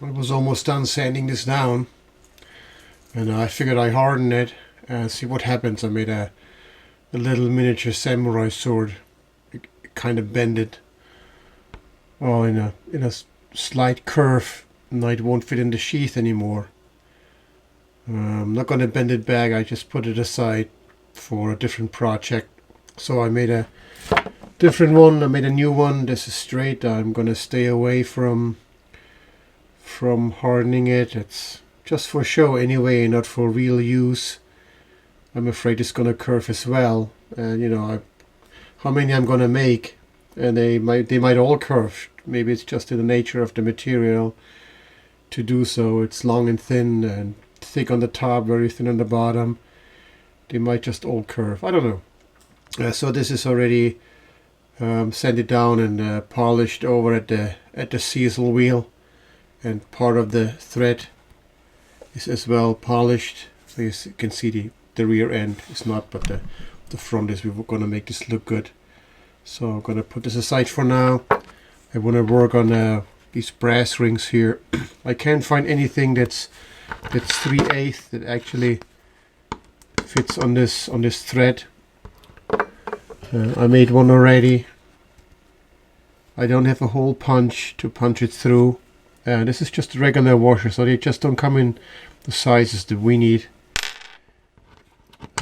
I was almost done sanding this down, and I figured I harden it and see what happens. I made a little miniature samurai sword. It kind of bend it, oh, in a slight curve, and it won't fit in the sheath anymore. I'm not going to bend it back. I just put it aside for a different project. So I made a different one. I made a new one. This is straight. I'm going to stay away from hardening it. It's just for show anyway, not for real use. I'm afraid it's going to curve as well. And how many I'm going to make, and they might all curve. Maybe it's just in the nature of the material to do so. It's long and thin and thick on the top, very thin on the bottom. They might just all curve. I don't know. So this is already sanded down and polished over at the chisel wheel, and part of the thread is as well polished. So you can see the rear end is not, but the front is. We're going to make this look good. So I'm going to put this aside for now. I want to work on these brass rings here. I can't find anything that's 3/8 that actually fits on this thread. I made one already. I don't have a hole punch to punch it through. This is just a regular washer, so they just don't come in the sizes that we need.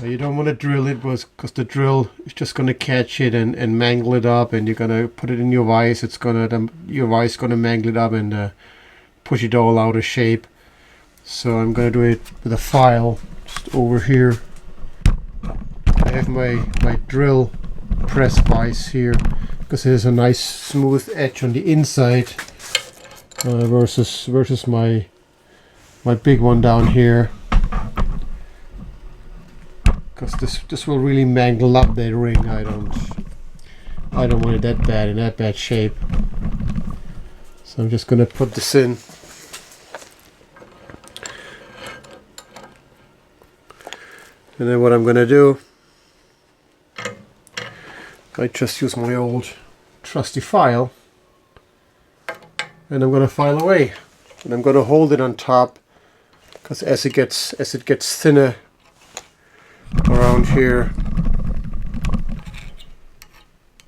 You don't want to drill it because the drill is just going to catch it and mangle it up, and you're going to put it in your vise. Your vise going to mangle it up and push it all out of shape. So I'm going to do it with a file just over here. I have my drill press vise here because there's a nice smooth edge on the inside versus my big one down here. Because this will really mangle up that ring. I don't want it that bad, in that bad shape. So I'm just going to put this in. And then what I'm going to do, I just use my old trusty file, and I'm going to file away, and I'm going to hold it on top, because as it gets thinner around here,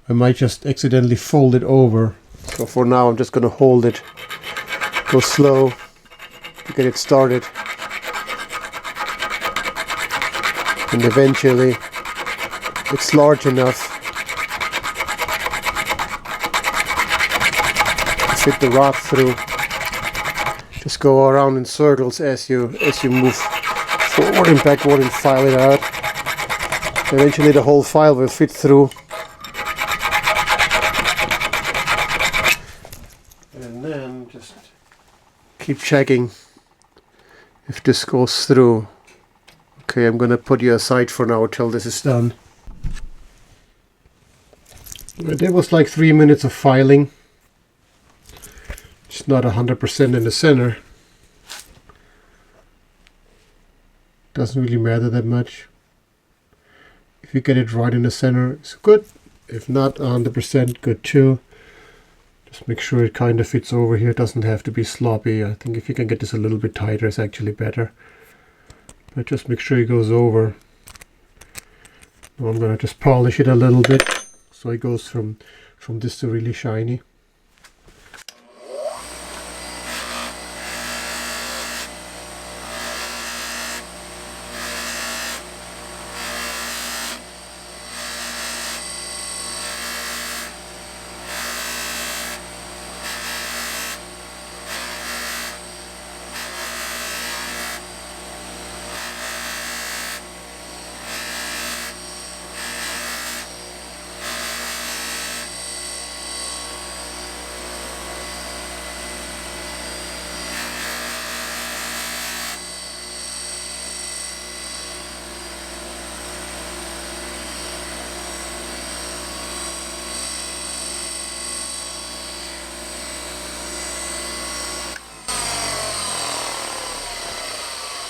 I might just accidentally fold it over. So for now I'm just going to hold it, go slow to get it started, and eventually it's large enough to fit the rod through. Just go around in circles as you move forward and backward and file it out. Eventually the whole file will fit through. And then just keep checking if this goes through. Okay, I'm going to put you aside for now till this is done. There was like 3 minutes of filing. It's not 100% in the center. Doesn't really matter that much. If you get it right in the center, it's good. If not 100%, good too. Just make sure it kind of fits over here. It doesn't have to be sloppy. I think if you can get this a little bit tighter, it's actually better. But just make sure it goes over. Now I'm going to just polish it a little bit so it goes from this to really shiny.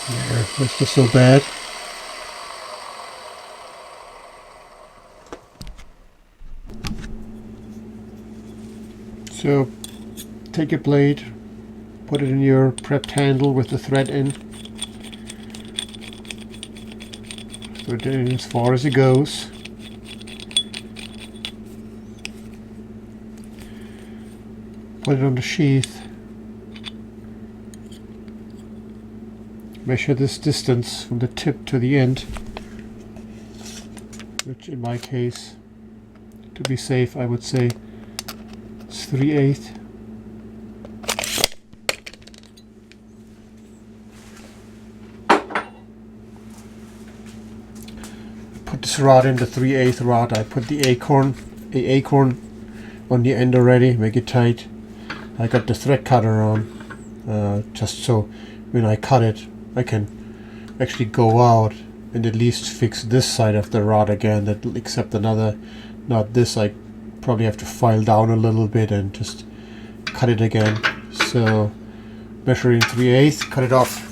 There, that's not so bad. So take a blade, Put it in your prepped handle with the thread in. Thread it in as far as it goes. Put it on the sheath. Measure this distance from the tip to the end, which in my case, to be safe, I would say it's 3/8. Put this rod in, the 3/8 rod. I put the acorn on the end already, make it tight. I got the thread cutter on, just so when I cut it, I can actually go out and at least fix this side of the rod again, except another, not this. I probably have to file down a little bit and just cut it again. So measuring 3/8, cut it off.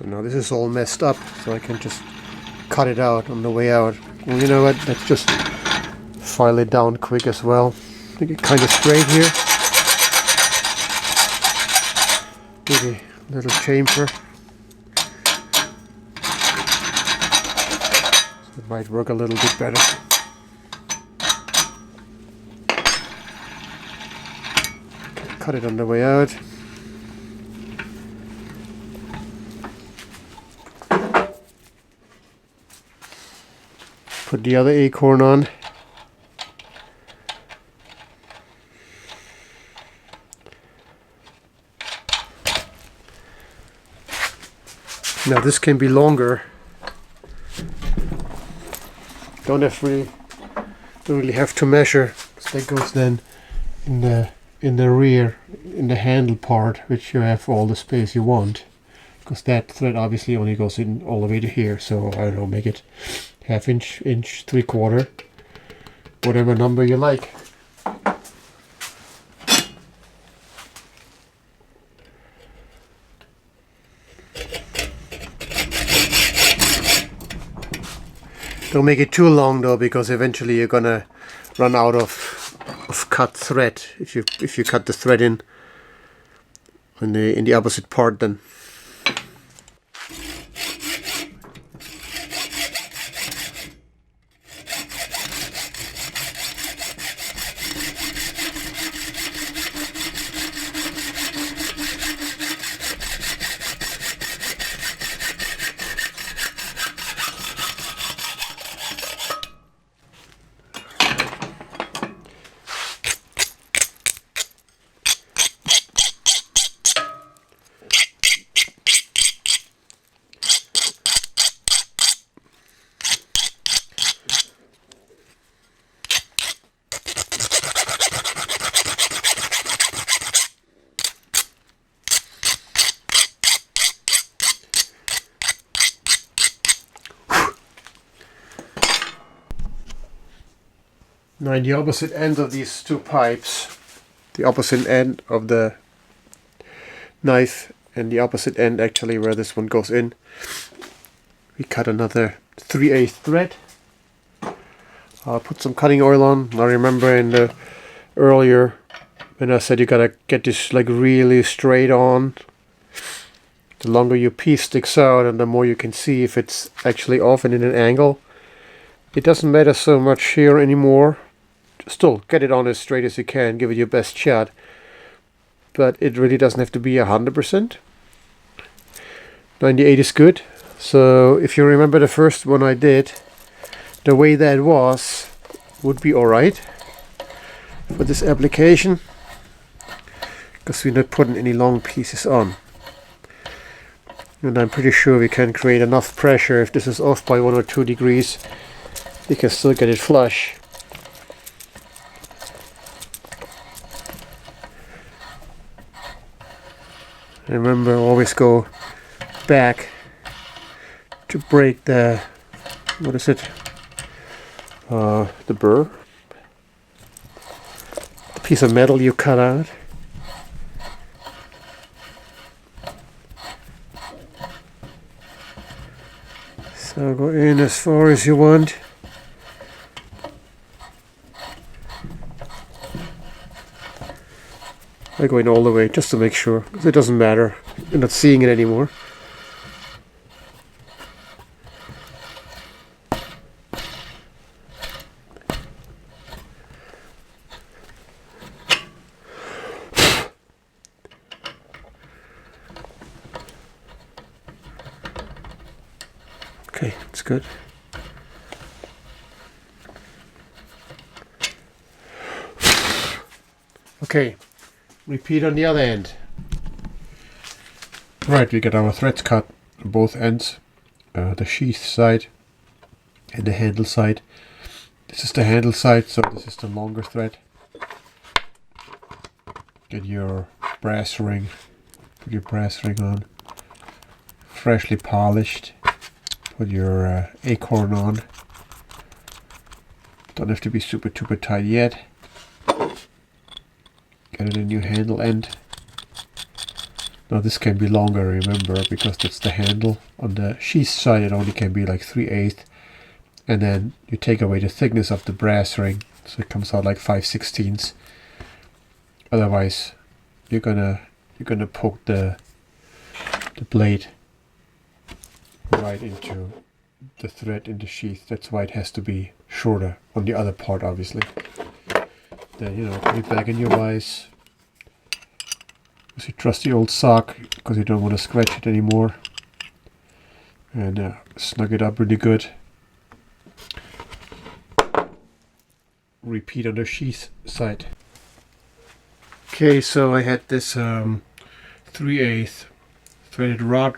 So now this is all messed up, so I can just cut it out on the way out. Well, you know what, let's just file it down quick as well. Make it kind of straight here. Maybe a little chamfer. So it might work a little bit better. Cut it on the way out. Put the other acorn on. Now this can be longer. Don't really have to measure. So that goes then in the rear, in the handle part, which you have all the space you want. Because that thread obviously only goes in all the way to here. So I don't know, make it ½ inch, 3/4, whatever number you like. Don't make it too long though, because eventually you're gonna run out of cut thread if you cut the thread in the opposite part then. Now in the opposite end of these two pipes, the opposite end of the knife and the opposite end actually where this one goes in, we cut another 3/8 thread. I'll put some cutting oil on. I remember in the earlier when I said you gotta get this like really straight on. The longer your piece sticks out and the more you can see if it's actually off and in an angle. It doesn't matter so much here anymore. Still get it on as straight as you can, give it your best shot, but it really doesn't have to be 100%. 98 is good. So if you remember the first one I did, the way that was would be alright. for this application, because we're not putting any long pieces on. And I'm pretty sure we can create enough pressure. If this is off by 1 or 2 degrees, we can still get it flush. Remember, always go back to break the, what is it, the burr, the piece of metal you cut out. So go in as far as you want. I go in all the way just to make sure, because it doesn't matter, you're not seeing it anymore. Okay, it's good. Okay, repeat on the other end. Right, we get our threads cut on both ends, the sheath side and the handle side. This is the handle side, so this is the longer thread. Get your brass ring, put your brass ring on, freshly polished. Put your acorn on. Don't have to be super tight yet. Get a new handle end. Now this can be longer, remember, because that's the handle. On the sheath side it only can be like 3/8, and then you take away the thickness of the brass ring, so it comes out like 5/16. Otherwise, you're gonna poke the blade right into the thread in the sheath. That's why it has to be shorter on the other part, obviously. Then, you know, put it back in your vise. Use your trusty old sock, because you don't want to scratch it anymore. And snug it up really good. Repeat on the sheath side. Okay, so I had this 3/8 threaded rod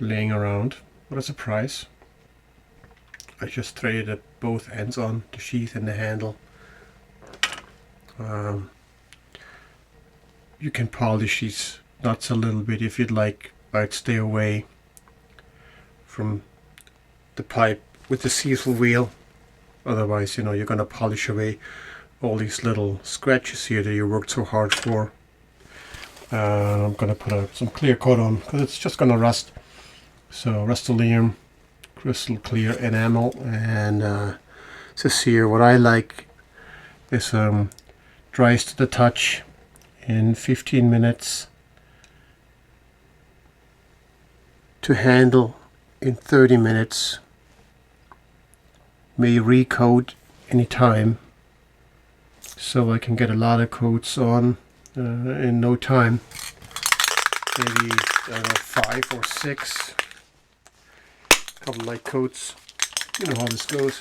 laying around. What a surprise. I just threaded at both ends on, the sheath and the handle. You can polish these nuts a little bit if you'd like. I'd stay away from the pipe with the seal wheel. Otherwise, you know, you're gonna polish away all these little scratches here that you worked so hard for. I'm gonna put some clear coat on, because it's just gonna rust. So Rust-Oleum crystal clear enamel, and says here what I like is dries to the touch in 15 minutes, to handle in 30 minutes. May recoat anytime, so I can get a lot of coats on in no time. Maybe, I don't know, 5 or 6. Couple light coats. You know how this goes.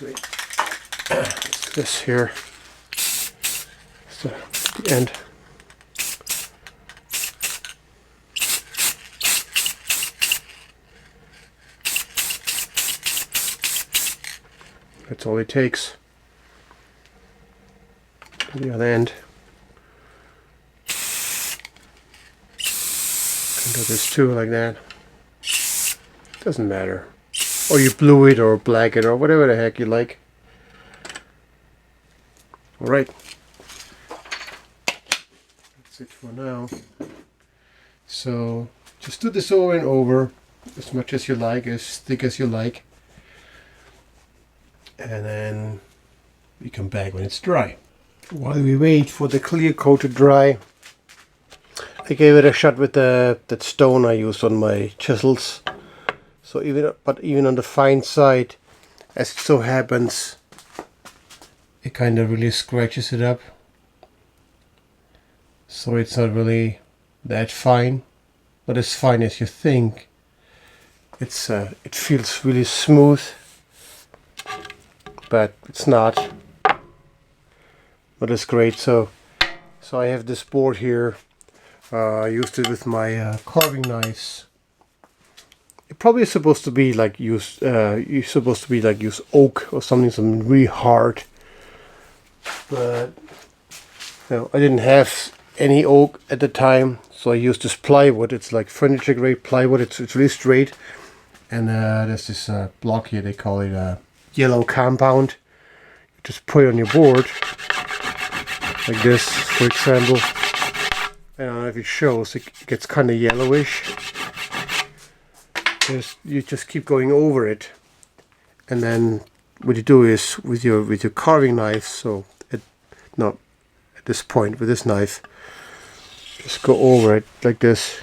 This here. So the end. That's all it takes. The other end. Can do this too, like that. Doesn't matter. Or you blue it or black it or whatever the heck you like. Alright. That's it for now. So just do this over and over as much as you like, as thick as you like. And then we come back when it's dry. While we wait for the clear coat to dry, I gave it a shot with that stone I use on my chisels. So even on the fine side, as it so happens, it kind of really scratches it up. So it's not really that fine, but as fine as you think. It's it feels really smooth, but it's not But it's great. So I have this board here. I used it with my carving knives. It probably is supposed to be like use oak or something really hard. But I didn't have any oak at the time, so I used this plywood. It's like furniture grade plywood. It's really straight. And there's this block here. They call it yellow compound. You just put it on your board like this, for example. I don't know if it shows. It gets kind of yellowish. You just keep going over it, and then what you do is with your carving knife. So not at this point with this knife, just go over it like this.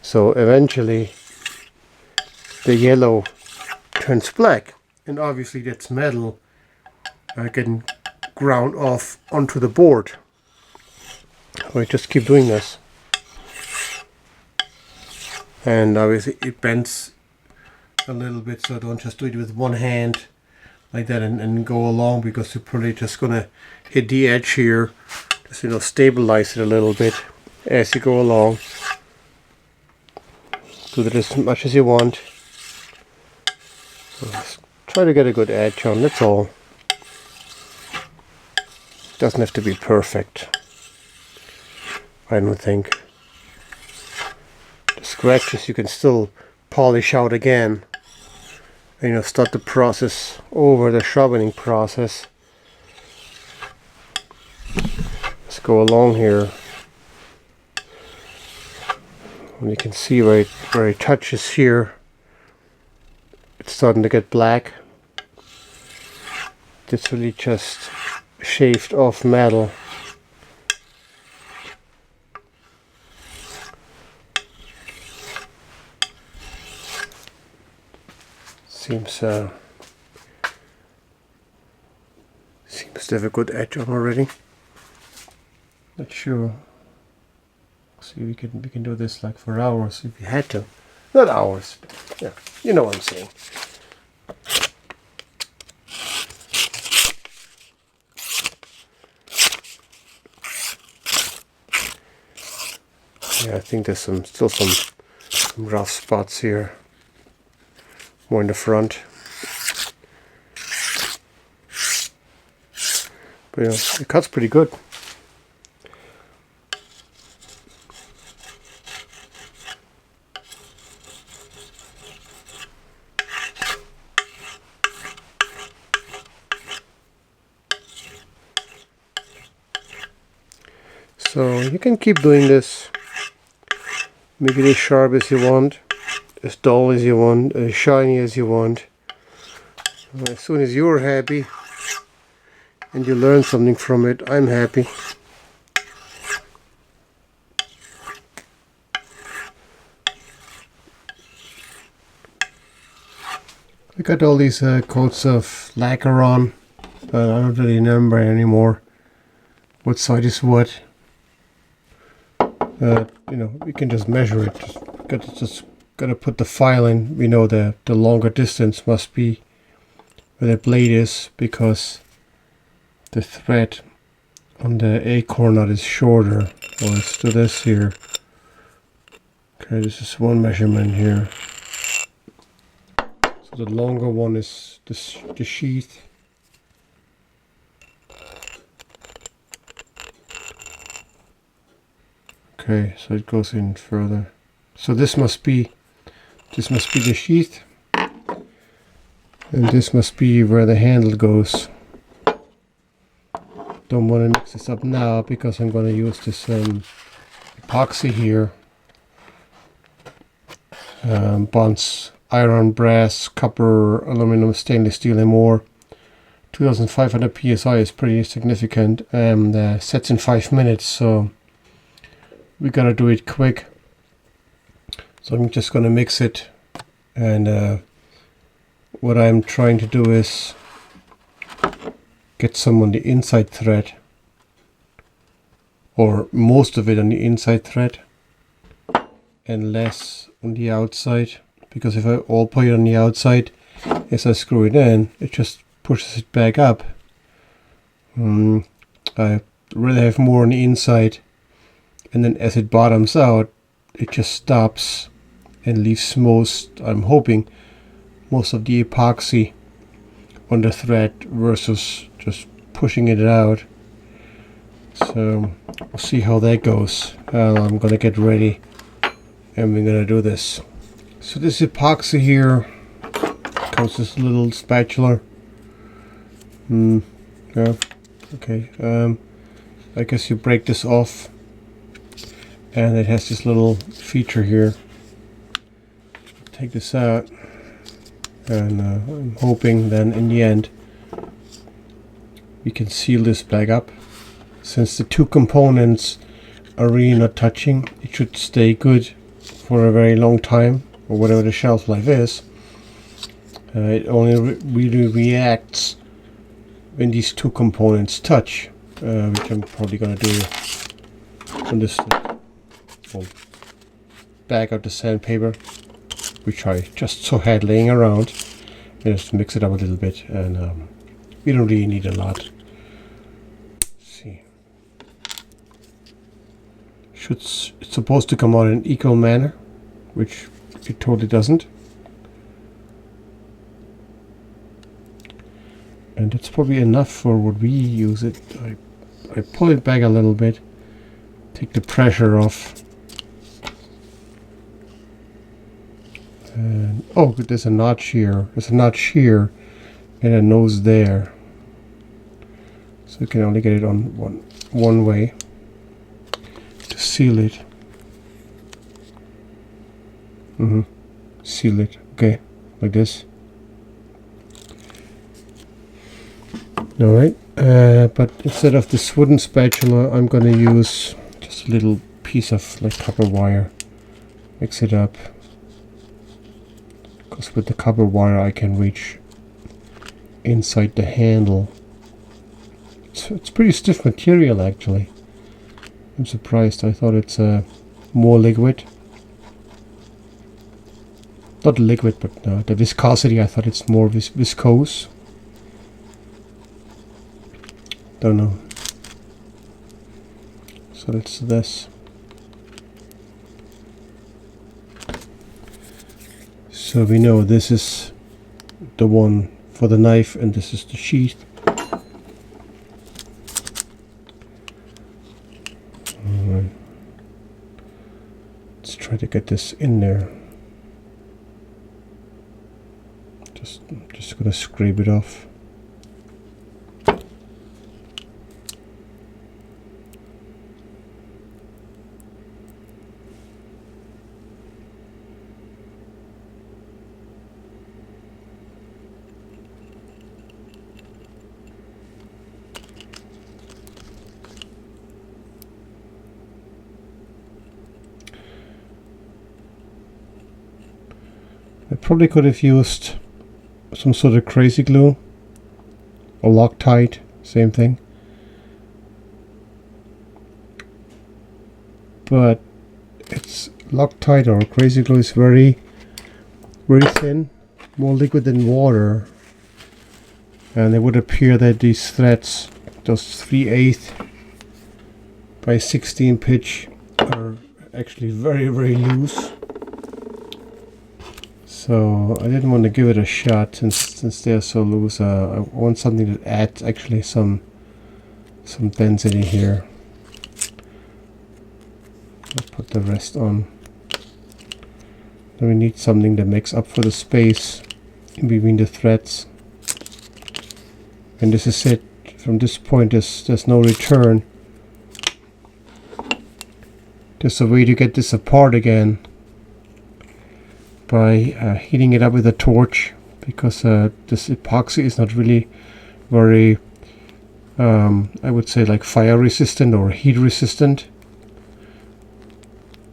So eventually the yellow turns black, and obviously that's metal getting ground off onto the board. I just keep doing this, and obviously it bends a little bit, so don't just do it with one hand like that and go along, because you're probably just gonna hit the edge here. Just stabilize it a little bit as you go along. Do that as much as you want. Just try to get a good edge on, that's all. Doesn't have to be perfect, I don't think. The scratches you can still polish out again, and start the process over, the sharpening process. Let's go along here. And you can see where it touches here, it's starting to get black. It's really just shaved off metal. Seems to have a good edge on already. Not sure. See, we can do this like for hours if we had to. Not hours, but yeah, you know what I'm saying. Yeah, I think there's still some rough spots here, more in the front. But yeah, it cuts pretty good. So you can keep doing this. Make it as sharp as you want, as dull as you want, as shiny as you want. As soon as you're happy and you learn something from it, I'm happy. I got all these coats of lacquer on. I don't really remember anymore what side is what. We can just measure it. Just gotta put the file in. We know the longer distance must be where the blade is, because the thread on the acorn knot is shorter. So let's do this here. Okay, this is one measurement here. So the longer one is the sheath. Okay, so it goes in further. So this must be the sheath, and this must be where the handle goes. Don't want to mix this up now because I'm going to use this epoxy here. Bonds iron, brass, copper, aluminum, stainless steel, and more. 2500 psi is pretty significant, and sets in 5 minutes. So we gotta do it quick. So I'm just gonna mix it, and what I'm trying to do is get some on the inside thread, or most of it on the inside thread, and less on the outside, because if I all put it on the outside, as I screw it in, it just pushes it back up, I rather have more on the inside, and then as it bottoms out, it just stops and leaves most, I'm hoping, most of the epoxy on the thread versus just pushing it out. So we'll see how that goes. I'm gonna get ready and we're gonna do this. So this epoxy here comes this little spatula. Yeah, okay. I guess you break this off, and it has this little feature here. Take this out, and I'm hoping then in the end we can seal this back up. Since the two components are really not touching, it should stay good for a very long time, or whatever the shelf life is. It only really reacts when these two components touch, which I'm probably gonna do on this bag of the sandpaper, which I just so had laying around. Just mix it up a little bit, and we don't really need a lot. It's supposed to come out in an equal manner, which it totally doesn't. And that's probably enough for what we use it. I pull it back a little bit, take the pressure off. And oh, there's a notch here. There's a notch here and a nose there. So you can only get it on one way. Seal it. Seal it. Okay, like this. Alright, but instead of this wooden spatula, I'm going to use just a little piece of like copper wire. Mix it up. Because with the copper wire I can reach inside the handle. It's pretty stiff material actually. I'm surprised. I thought it's more liquid. Not liquid, but the viscosity, I thought it's more viscose. Don't know. So it's this. So we know this is the one for the knife and this is the sheath. Let's try to get this in there. Just gonna scrape it off. I probably could have used some sort of crazy glue or Loctite, same thing. But it's Loctite or crazy glue is very thin, more liquid than water, and it would appear that these threads, those 3/8 by 16 pitch, are actually very loose. So I didn't want to give it a shot since they're so loose. I want something that adds actually some density here. I'll put the rest on. Then we need something that makes up for the space in between the threads. And this is it. From this point there's no return. There's a way to get this apart again. By heating it up with a torch, because this epoxy is not really very, I would say, like fire resistant or heat resistant.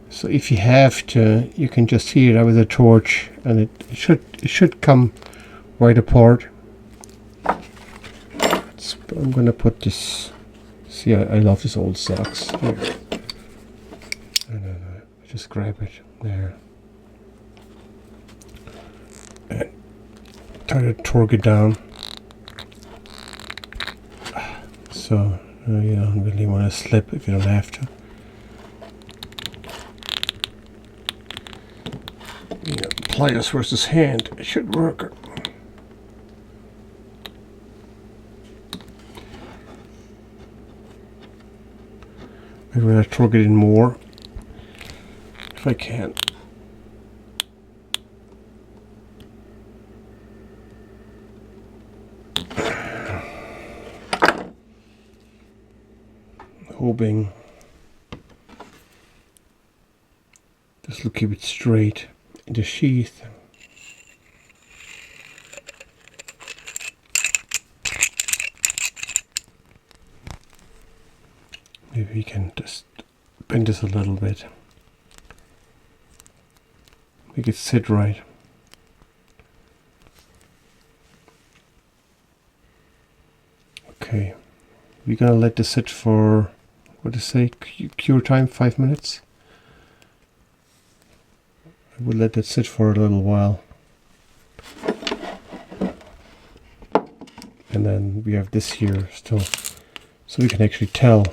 So if you have to, you can just heat it up with a torch, and it should come right apart. I'm gonna put this. See, I love this old socks. Here. And just grab it there. Try to torque it down. So you don't really want to slip if you don't have to. Yeah, pliers versus hand, it should work. I'd rather torque it in more if I can. Hoping this will keep it straight in the sheath. Maybe we can just bend this a little bit. Make it sit right. Okay, we're gonna let this sit for, what do you say, cure time, 5 minutes? I will let that sit for a little while. And then we have this here still, so we can actually tell.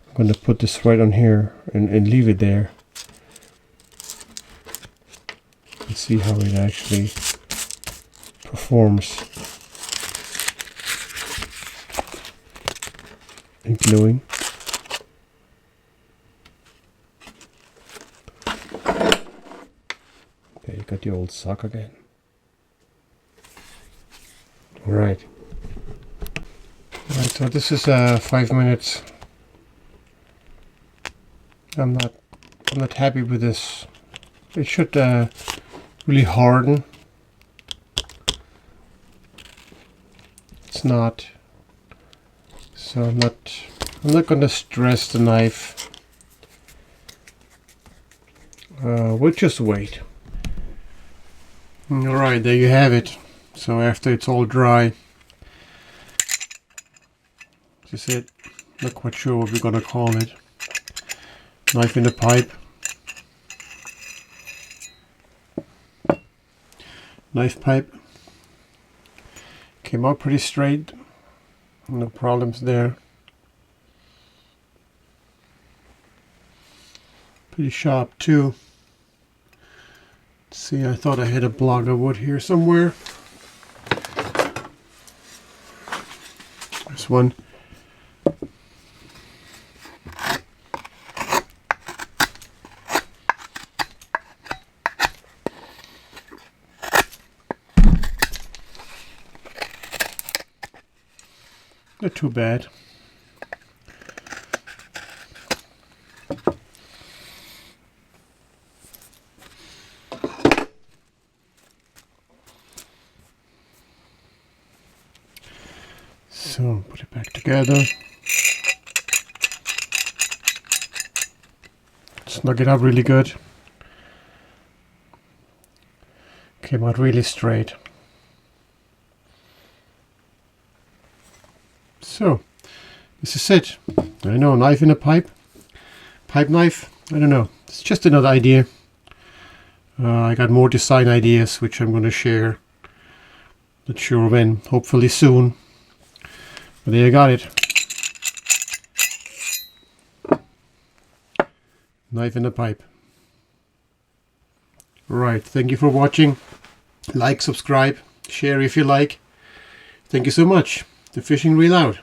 I'm going to put this right on here and leave it there. And see how it actually performs in gluing. Okay, you got the old sock again. Right. Right, so this is 5 minutes. I'm not happy with this. It should really harden. It's not. So I'm not going to stress the knife. We'll just wait. Alright, there you have it. So after it's all dry, this is it. Not quite sure what we're gonna call it. Knife in the pipe. Knife pipe. Came out pretty straight. No problems there. Pretty sharp too. Let's see, I thought I had a block of wood here somewhere. There's one. Not too bad. So put it back together. Snug it up really good. Came out really straight. So this is it. I know, knife in a pipe. Pipe knife. I don't know. It's just another idea. I got more design ideas which I'm going to share. Not sure when. Hopefully soon. But there you got it. Knife in a pipe. Right. Thank you for watching. Like, subscribe, share if you like. Thank you so much. The fishing reel out.